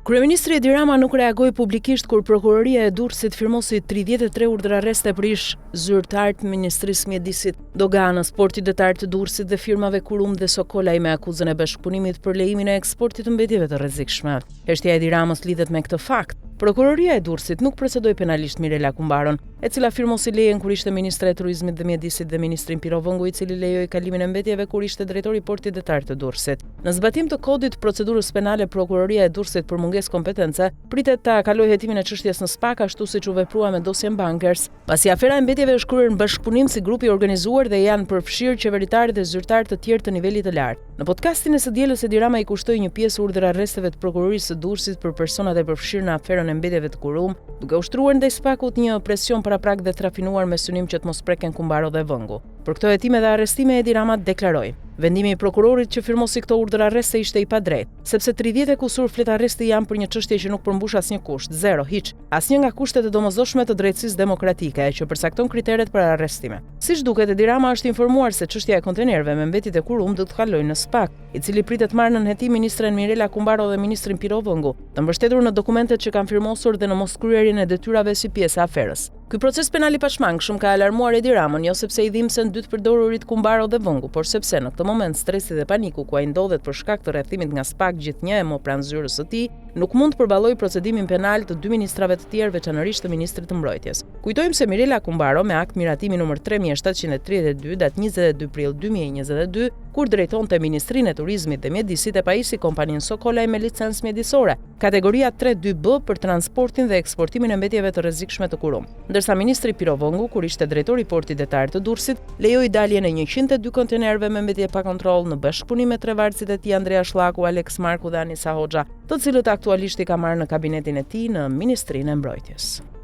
Kryeministri Edi Rama nuk reagoi publikisht kur prokuroria e Durrësit firmosi 33 urdhra arreste për ish zyrtar të Ministrisë Mjedisit, Doganës, Portit Detar të Durrësit dhe firmave Kurum dhe Sokolaj me akuzën e bashkëpunimit për lejimin e eksportit të mbetjeve të rrezikshme. Çështja e Edi Ramës lidhet me këtë fakt. Prokuroria e Durrësit nuk procedoi penalisht Mirela Kumbaron, e cila firmosi lejen kur ishte ministre e Turizmit dhe Mjedisit dhe ministrin Piro Vëngu, i cili lejoi kalimin e mbetjeve kur ishte drejtori i Portit Detar të Durrësit. Në zbatim të kodit procedurës penale, prokuroria e Durrësit për mungesë kompetence pritet ta kalojë hetimin e çështjes në SPAK, ashtu siç u veprua me dosjen Bankers, pasi afera e mbetjeve është kryer në bashkëpunim si grup i organizuar dhe janë përfshirë qeveritarë dhe zyrtarë të tjerë të nivelit të lartë. Në podcastin e së dielës, Edi Rama i kushtoi një pjesë urdhër arresteve të prokurorisë së Durrësit për personat e përfshirë në aferën e mbetjeve të Kurum, duke ushtruar ndaj SPAK-ut një presion paraprak dhe trafinuar me synim që të mos preken Kumbaro dhe Vëngu. Për këto hetime dhe arrestime, Edi Rama deklaroi: vendimi i prokurorit që firmosi këto urdhër arreste ishte i padrejtë, sepse 30 e kusur flet arresti janë për një çështje që nuk përmbush asnjë kusht, zero, hiç, asnjë nga kushtet e domosdoshme të drejtësisë demokratike që përcakton kriteret për arrestime. Siç duket, Edi Rama është informuar se çështja e kontejnerëve me mbetjet e Kurum do të kalojë në SPAK, i cili pritet marrë nën hetim ministren Mirela Kumbaro dhe ministrin Piro Vëngu, të mbështetur në dokumentet që kanë firmosur dhe në moskryerjen e detyrave si pjesë e aferës. Ky proces penal i pashmangshëm ka alarmuar Edi Ramën, jo sepse i dhimbsen dy të përdorurit Kumbaro dhe Vëngu, por sepse në këtë moment stresi dhe paniku ku ai ndodhet për shkak të rrethimit nga SPAK gjithnjë e mo pranë zyrës së tij, nuk mund të përballojë procedimin penal të dy ministrave të tjerë, veçanërisht të ministrit të mbrojtjes. Kujtojmë se Mirela Kumbaro me akt miratimi numër 3732 datë 22 prill 2022, kur drejtonte Ministrinë e Turizmit dhe Mjedisit, e pajisi kompaninë Sokolaj me licencë mjedisore, kategoria 3-2B për transportin dhe eksportimin e mbetjeve të rrezikshme të Kurum. Ndërsa ministri Piro Vëngu, kur ishte drejtori i Portit Detar të Durrësit, lejoi daljen e 102 kontejnerëve me mbetje pa kontroll në bashkëpunim me tre varësit e tij Andrea Shllaku, Alex Marku dhe Anisa Hoxha, të cilët aktualisht i ka marrë në kabinetin e tij në Ministrinë e Mbrojtjes.